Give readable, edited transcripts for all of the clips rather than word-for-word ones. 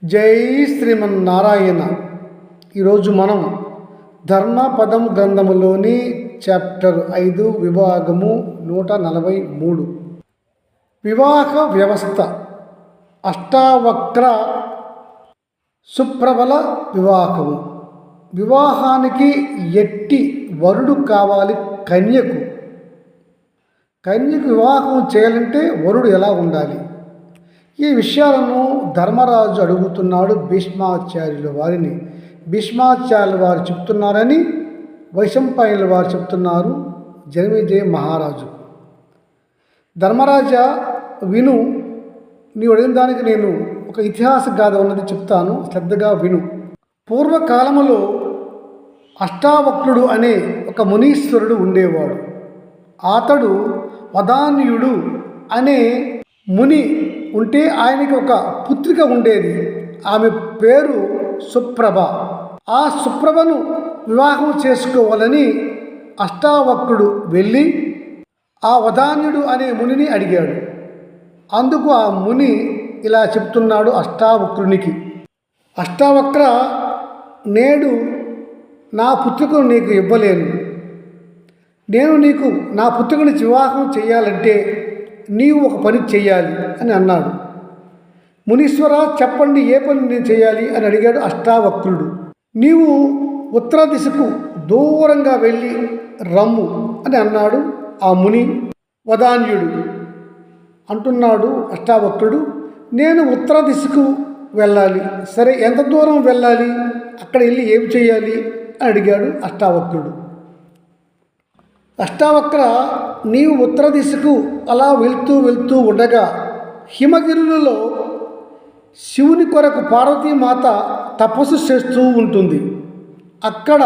జై శ్రీమన్నారాయణ. ఈరోజు మనం ధర్మపదం గ్రంథములోని చాప్టర్ 5 విభాగము 143 వివాహ వ్యవస్థ. అష్టావక్ర సుప్రబల వివాహము. వివాహానికి ఎట్టి వరుడు కావాలి? కన్యకు వివాహం చేయాలంటే వరుడు ఎలా ఉండాలి? ఈ విషయాలను ధర్మరాజు అడుగుతున్నాడు భీష్మాచార్యుల వారిని. భీష్మాచార్యుల వారు చెప్తున్నారని వైశంపాయనుల వారు చెప్తున్నారు జనమేజయ మహారాజు. ధర్మరాజా విను, నీవు అడిగిన దానికి నేను ఒక ఇతిహాస గాథ ఉన్నది చెప్తాను, శ్రద్ధగా విను. పూర్వకాలములో అష్టావక్రుడు అనే ఒక మునీశ్వరుడు ఉండేవాడు. అతడు వదాన్యుడు అనే ముని ఉంటే ఆయనకి ఒక పుత్రిక ఉండేది. ఆమె పేరు సుప్రభ. ఆ సుప్రభను వివాహం చేసుకోవాలని అష్టావక్రుడు వెళ్ళి ఆ వదాన్యుడు అనే మునిని అడిగాడు. అందుకు ఆ ముని ఇలా చెప్తున్నాడు అష్టావక్రునికి: అష్టావక్ర, నేడు నా పుత్రికను నీకు ఇవ్వలేను. నేను నీకు నా పుత్రికని వివాహం చేయాలంటే నీవు ఒక పని చెయ్యాలి అని అన్నాడు. మునీశ్వర, చెప్పండి, ఏ పని నేను చేయాలి అని అడిగాడు అష్టావక్రుడు. నీవు ఉత్తర దిశకు దూరంగా వెళ్ళి రమ్ము అని అన్నాడు ఆ ముని. వదాన్యుడు అంటున్నాడు అష్టావక్రుడు, నేను ఉత్తర దిశకు వెళ్ళాలి. సరే, ఎంత దూరం వెళ్ళాలి? అక్కడ వెళ్ళి ఏం చేయాలి అని అడిగాడు అష్టావక్రుడు. అష్టావక్ర, నీవు ఉత్తర దిశకు అలా వెళ్తూ ఉండగా హిమగిరులలో శివుని కొరకు పార్వతీమాత తపస్సు చేస్తూ ఉంటుంది. అక్కడ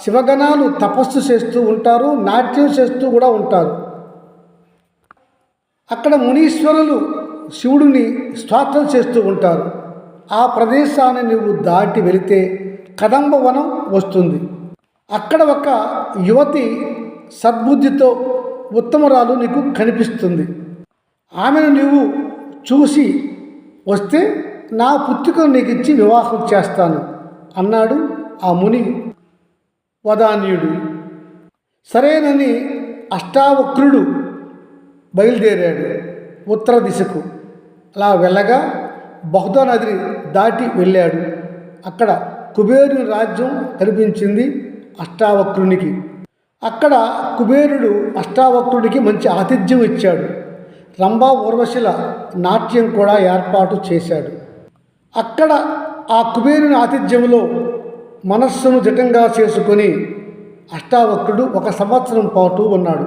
శివగణాలు తపస్సు చేస్తూ ఉంటారు, నాట్యం చేస్తూ కూడా ఉంటారు. అక్కడ మునీశ్వరులు శివుడిని స్తోత్రం చేస్తూ ఉంటారు. ఆ ప్రదేశాన్ని నువ్వు దాటి వెళితే కదంబవనం వస్తుంది. అక్కడ ఒక యువతి సద్బుద్ధితో ఉత్తమరాలు నీకు కనిపిస్తుంది. ఆమెను నీవు చూసి వస్తే నా పుత్రికను నీకు ఇచ్చి వివాహం చేస్తాను అన్నాడు ఆ ముని వదాన్యుడు. సరేనని అష్టావక్రుడు బయలుదేరాడు ఉత్తర దిశకు. అలా వెళ్ళగా బహుదా నదిని దాటి వెళ్ళాడు. అక్కడ కుబేరుని రాజ్యం కనిపించింది అష్టావక్రునికి. అక్కడ కుబేరుడు అష్టావక్రుడికి మంచి ఆతిథ్యం ఇచ్చాడు. రంభా ఊర్వశిల నాట్యం కూడా ఏర్పాటు చేశాడు. అక్కడ ఆ కుబేరుని ఆతిథ్యంలో మనస్సును జటంగా చేసుకొని అష్టావక్రుడు 1 సంవత్సరం పాటు ఉన్నాడు.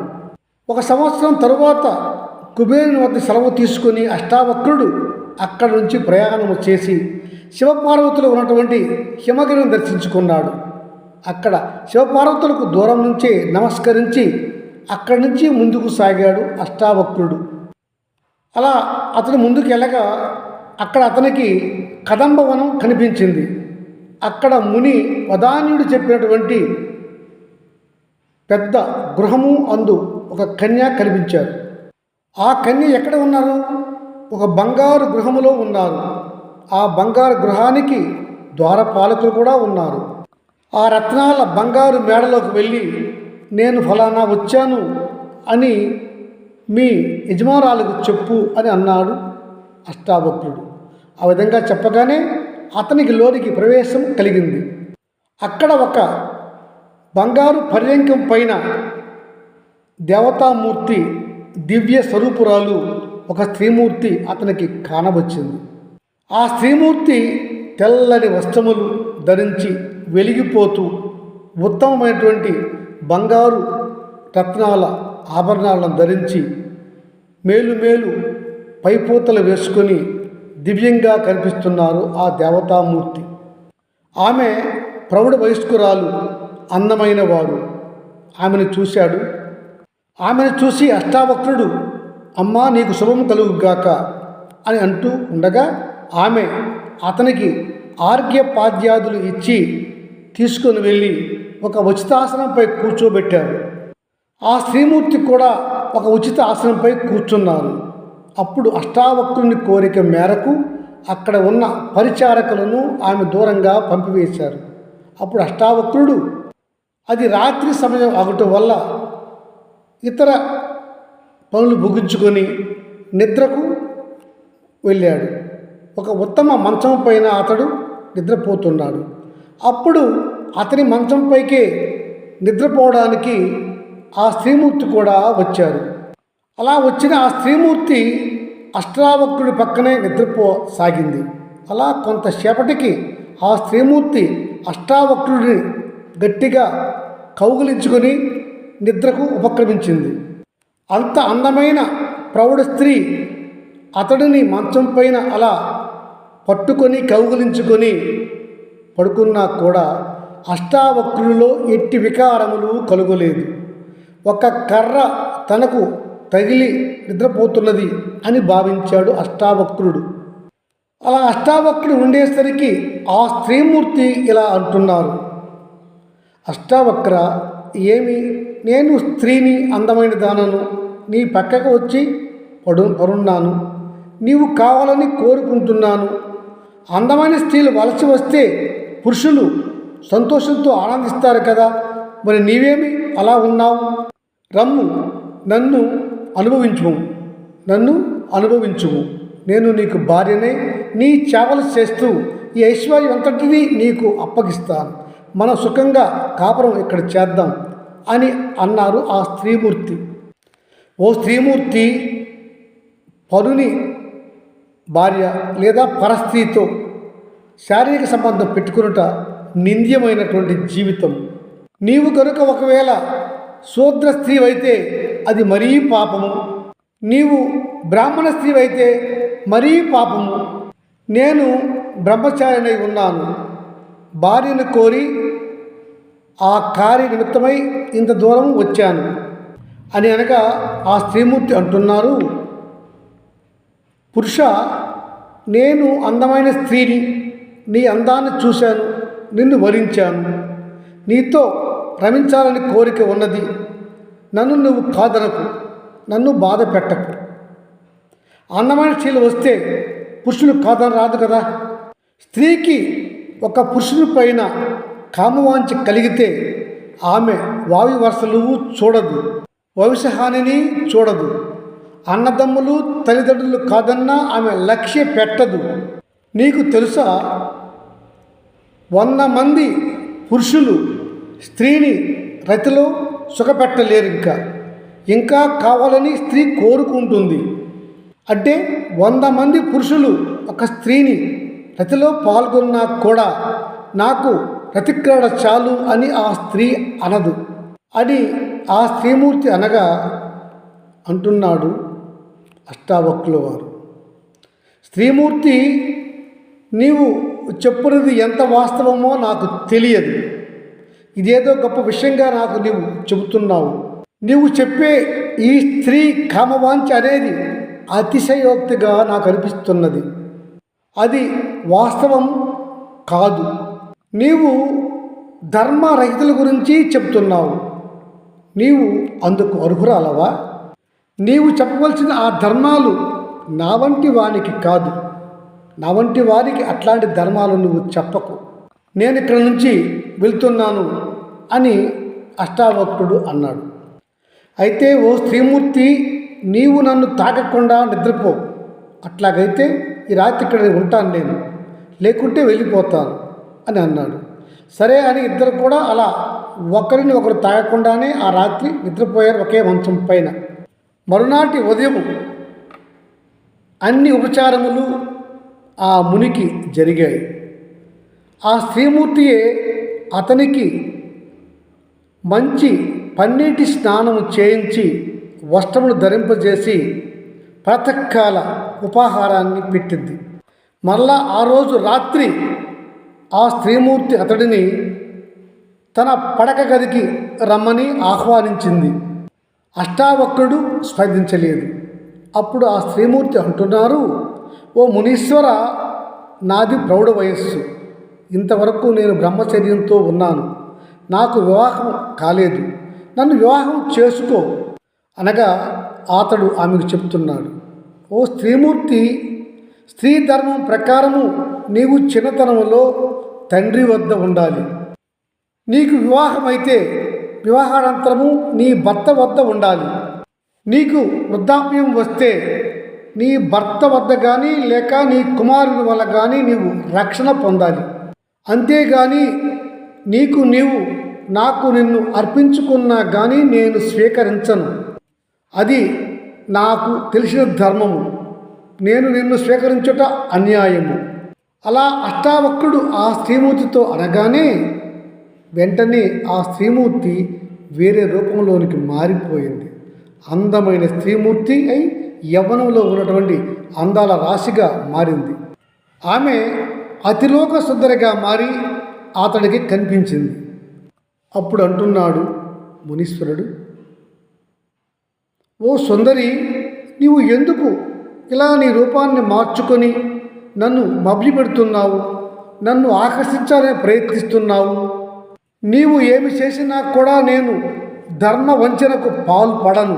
1 సంవత్సరం తరువాత కుబేరుని వద్ద సెలవు తీసుకొని అష్టావక్రుడు అక్కడి నుంచి ప్రయాణం చేసి శివపార్వతులు ఉన్నటువంటి హిమగిరిని దర్శించుకున్నాడు. అక్కడ శివపార్వతులకు దూరం నుంచే నమస్కరించి అక్కడి నుంచి ముందుకు సాగాడు అష్టావక్రుడు. అలా అతను ముందుకు వెళ్ళగా అక్కడ అతనికి కదంబవనం కనిపించింది. అక్కడ ముని వదాన్యుడు చెప్పినటువంటి పెద్ద గృహము అందు ఒక కన్య కనిపించారు. ఆ కన్య ఎక్కడ ఉన్నారు? ఒక బంగారు గృహములో ఉన్నారు. ఆ బంగారు గృహానికి ద్వారపాలకులు కూడా ఉన్నారు. ఆ రత్నాల బంగారు మేడలోకి వెళ్ళి నేను ఫలానా వచ్చాను అని మీ యజమానురాలకు చెప్పు అని అన్నాడు అష్టావక్రుడు. ఆ విధంగా చెప్పగానే అతనికి లోనికి ప్రవేశం కలిగింది. అక్కడ ఒక బంగారు పర్యంకం పైన దేవతామూర్తి దివ్య స్వరూపురాలు ఒక స్త్రీమూర్తి అతనికి కానవచ్చింది. ఆ స్త్రీమూర్తి తెల్లని వస్త్రములు ధరించి వెలిగిపోతూ ఉత్తమమైనటువంటి బంగారు రత్నాల ఆభరణాలను ధరించి మేలు పైపోతలు వేసుకొని దివ్యంగా కనిపిస్తున్నారు ఆ దేవతామూర్తి. ఆమె ప్రౌఢ వయస్కురాలు, అందమైన వాడు. ఆమెను చూశాడు. ఆమెను చూసి అష్టావక్రుడు, అమ్మా, నీకు శుభం కలుగుగాక అని అంటూ ఉండగా ఆమె అతనికి ఆర్ఘ్యపాద్యాదులు ఇచ్చి తీసుకొని వెళ్ళి ఒక ఉచితాసనంపై కూర్చోబెట్టారు. ఆ శ్రీమూర్తి కూడా ఒక ఉచిత ఆసనంపై కూర్చున్నారు. అప్పుడు అష్టావక్రుని కోరిక మేరకు అక్కడ ఉన్న పరిచారకులను ఆమె దూరంగా పంపివేశారు. అప్పుడు అష్టావక్రుడు అది రాత్రి సమయం అవటం వల్ల ఇతర పనులు ముగించుకొని నిద్రకు వెళ్ళాడు. ఒక ఉత్తమ మంచం పైన అతడు నిద్రపోతున్నాడు. అప్పుడు అతని మంచంపైకే నిద్రపోవడానికి ఆ స్త్రీమూర్తి కూడా వచ్చారు. అలా వచ్చిన ఆ స్త్రీమూర్తి అష్టావక్రుడి పక్కనే నిద్రపోసాగింది. అలా కొంతసేపటికి ఆ స్త్రీమూర్తి అష్టావక్రుడిని గట్టిగా కౌగిలించుకొని నిద్రకు ఉపక్రమించింది. అంత అందమైన ప్రౌఢ స్త్రీ అతడిని మంచం పైన అలా పట్టుకొని కౌగిలించుకొని పడుకున్నా కూడా అష్టావక్రుడిలో ఎట్టి వికారములు కలుగలేదు. ఒక కర్ర తనకు తగిలి నిద్రపోతున్నది అని భావించాడు అష్టావక్రుడు. అలా అష్టావక్రుడు ఉండేసరికి ఆ స్త్రీమూర్తి ఇలా అంటున్నారు, అష్టావక్ర, ఏమి నేను స్త్రీని, అందమైన దానను, నీ పక్కకు వచ్చి పడున్నాను. నీవు కావాలని కోరుకుంటున్నాను. అందమైన స్త్రీలు వలసి వస్తే పురుషులు సంతోషంతో ఆనందిస్తారు కదా, మరి నీవేమి అలా ఉన్నావు? రమ్ము, నన్ను అనుభవించుము. నేను నీకు భార్యనే, నీ చేవలు చేస్తూ ఈ ఐశ్వర్యం అంతటినీ నీకు అప్పగిస్తాను. మనం సుఖంగా కాపురం ఇక్కడ చేద్దాం అని అన్నారు ఆ స్త్రీమూర్తి. ఓ స్త్రీమూర్తి, పరుని భార్య లేదా పరస్త్రీతో శారీరక సంబంధం పెట్టుకునుట నింద్యమైనటువంటి జీవితం. నీవు కనుక ఒకవేళ శూద్ర స్త్రీవైతే అది మరీ పాపము. నీవు బ్రాహ్మణ స్త్రీవైతే మరీ పాపము. నేను బ్రహ్మచారినై ఉన్నాను. భార్యను కోరి ఆ కార్య నిమిత్తమై ఇంత దూరం వచ్చాను అని అనగా ఆ స్త్రీమూర్తి అంటున్నారు, పురుష, నేను అందమైన స్త్రీని, నీ అందాన్ని చూశాను, నిన్ను వరించాను, నీతో రమించాలని కోరిక ఉన్నది. నన్ను నువ్వు కాదనకు, నన్ను బాధ పెట్టకు. అందమైన స్త్రీలు వస్తే పురుషులు కాదని రాదు కదా. స్త్రీకి ఒక పురుషుని పైన కామవాంఛ కలిగితే ఆమె వాయు వరుసలు చూడదు, వంశహానిని చూడదు. అన్నదమ్ములు తల్లిదండ్రులు కాదన్నా ఆమె లక్ష్య పెట్టదు. నీకు తెలుసా, 100 మంది పురుషులు స్త్రీని రతిలో సుఖపెట్టలేరు. ఇంకా కావాలని స్త్రీ కోరుకుంటుంది. అంటే 100 మంది పురుషులు ఒక స్త్రీని రతిలో పాల్గొన్నా కూడా నాకు రతిక్రీడ చాలు అని ఆ స్త్రీ అనదు అని ఆ స్త్రీమూర్తి అనగా అంటున్నాడు అష్టావక్రుల వారు. స్త్రీమూర్తి, నీవు చెప్పున్నది ఎంత వాస్తవమో నాకు తెలియదు. ఇదేదో గొప్ప విషయంగా నాకు నీవు చెబుతున్నావు. నీవు చెప్పే ఈ స్త్రీ కామవాంఛ అనేది అతిశయోక్తిగా నాకు అనిపిస్తున్నది. అది వాస్తవం కాదు. నీవు ధర్మరహితుల గురించి చెబుతున్నావు. నీవు అందుకు అర్హురాలవా? నీవు చెప్పవలసిన ఆ ధర్మాలు నా వంటి వానికి కాదు. నా వంటి వారికి అట్లాంటి ధర్మాలు నువ్వు చెప్పకు. నేను ఇక్కడ నుంచి వెళ్తున్నాను అని అష్టావక్రుడు అన్నాడు. అయితే ఓ స్త్రీమూర్తి, నీవు నన్ను తాకకుండా నిద్రపో. అట్లాగైతే ఈ రాత్రి ఇక్కడ ఉంటాను నేను, లేకుంటే వెళ్ళిపోతాను అని అన్నాడు. సరే అని ఇద్దరు కూడా అలా ఒకరిని ఒకరు తాగకుండానే ఆ రాత్రి నిద్రపోయారు ఒకే మంచం పైన. మరునాటి ఉదయం అన్ని ఉపచారములు ఆ మునికి జరిగాయి. ఆ స్త్రీమూర్తియే అతనికి మంచి పన్నీటి స్నానము చేయించి వస్త్రములు ధరింపజేసి ప్రాతకాల ఉపాహారాన్ని పెట్టింది. మరలా ఆ రోజు రాత్రి ఆ స్త్రీమూర్తి అతడిని తన పడక గదికి రమ్మని ఆహ్వానించింది. అష్టావక్రుడు స్పందించలేదు. అప్పుడు ఆ స్త్రీమూర్తి అంటున్నారు, ఓ మునీశ్వర, నాది ప్రౌఢ వయస్సు. ఇంతవరకు నేను బ్రహ్మచర్యంతో ఉన్నాను. నాకు వివాహం కాలేదు. నన్ను వివాహం చేసుకో అనగా అతడు ఆమెకు చెప్తున్నాడు. ఓ స్త్రీమూర్తి, స్త్రీ ధర్మం ప్రకారము నీవు చిన్నతనంలో తండ్రి వద్ద ఉండాలి. నీకు వివాహమైతే వివాహానంతరము నీ భర్త వద్ద ఉండాలి. నీకు వృద్ధాప్యం వస్తే నీ భర్త వద్ద కానీ లేక నీ కుమారుని వల్ల కానీ నీవు రక్షణ పొందాలి. అంతేగాని నీవు నాకు నిన్ను అర్పించుకున్నా కానీ నేను స్వీకరించను. అది నాకు తెలిసిన ధర్మము. నేను నిన్ను స్వీకరించుట అన్యాయము. అలా అష్టావక్రుడు ఆ స్త్రీమూర్తితో అనగానే వెంటనే ఆ స్త్రీమూర్తి వేరే రూపంలోనికి మారిపోయింది. అందమైన స్త్రీమూర్తి అయి యవ్వనంలో ఉన్నటువంటి అందాల రాశిగా మారింది. ఆమె అతిలోక సుందరిగా మారి అతడికి కనిపించింది. అప్పుడు అంటున్నాడు మునీశ్వరుడు, ఓ సుందరి, నీవు ఎందుకు ఇలా నీ రూపాన్ని మార్చుకొని నన్ను మభ్యపెడుతున్నావు? నన్ను ఆకర్షించాలని ప్రయత్నిస్తున్నావు. నీవు ఏమి చేసినా కూడా నేను ధర్మ వంచనకు పాల్పడను.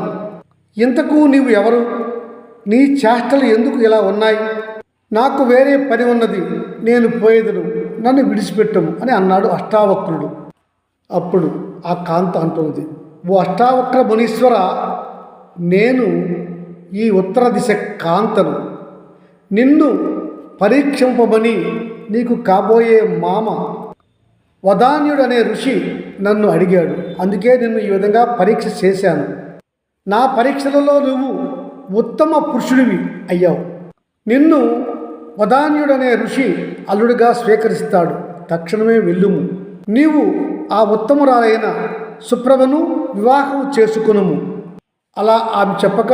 ఇంతకు నీవు ఎవరు? నీ చేష్టలు ఎందుకు ఇలా ఉన్నాయి? నాకు వేరే పని ఉన్నది, నేను పోయేదను, నన్ను విడిచిపెట్టము అని అన్నాడు అష్టావక్రుడు. అప్పుడు ఆ కాంత అంటుంది, ఓ అష్టావక్ర మునీశ్వర, నేను ఈ ఉత్తర దిశ కాంతను. నిన్ను పరీక్షింపమని నీకు కాబోయే మామ వదాన్యుడు అనే ఋషి నన్ను అడిగాడు. అందుకే నిన్ను ఈ విధంగా పరీక్ష చేశాను. నా పరీక్షలలో నువ్వు ఉత్తమ పురుషుడివి అయ్యావు. నిన్ను వదాన్యుడనే ఋషి అల్లుడిగా స్వీకరిస్తాడు. తక్షణమే వెళ్ళుము. నీవు ఆ ఉత్తమురాలైన సుప్రభను వివాహం చేసుకునుము. అలా ఆమె చెప్పక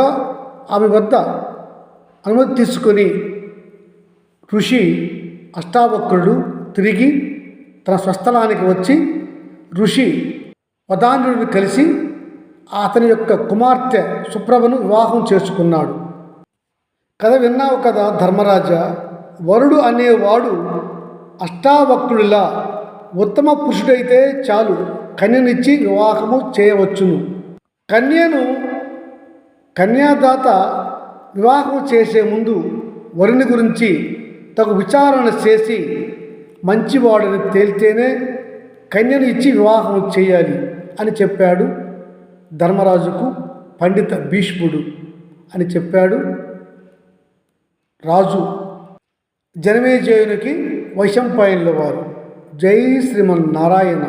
ఆమె వద్ద అనుమతి తీసుకొని ఋషి అష్టావక్రుడు తిరిగి తన స్వస్థలానికి వచ్చి ఋషి వదాన్యుడిని కలిసి అతని యొక్క కుమార్తె సుప్రభను వివాహం చేసుకున్నాడు. కథ విన్నావు కదా ధర్మరాజా. వరుడు అనేవాడు అష్టావక్రుడిలా ఉత్తమ పురుషుడైతే చాలు, కన్యనిచ్చి వివాహము చేయవచ్చును. కన్యాదాత వివాహం చేసే ముందు వరుని గురించి తగు విచారణ చేసి మంచివాడిని తేలితేనే కన్యను ఇచ్చి వివాహం చేయాలి అని చెప్పాడు ధర్మరాజుకు పండిత భీష్ముడు అని చెప్పాడు రాజు జనమేజయునికి వైశంపాయనుల వారు. జై శ్రీమన్నారాయణ.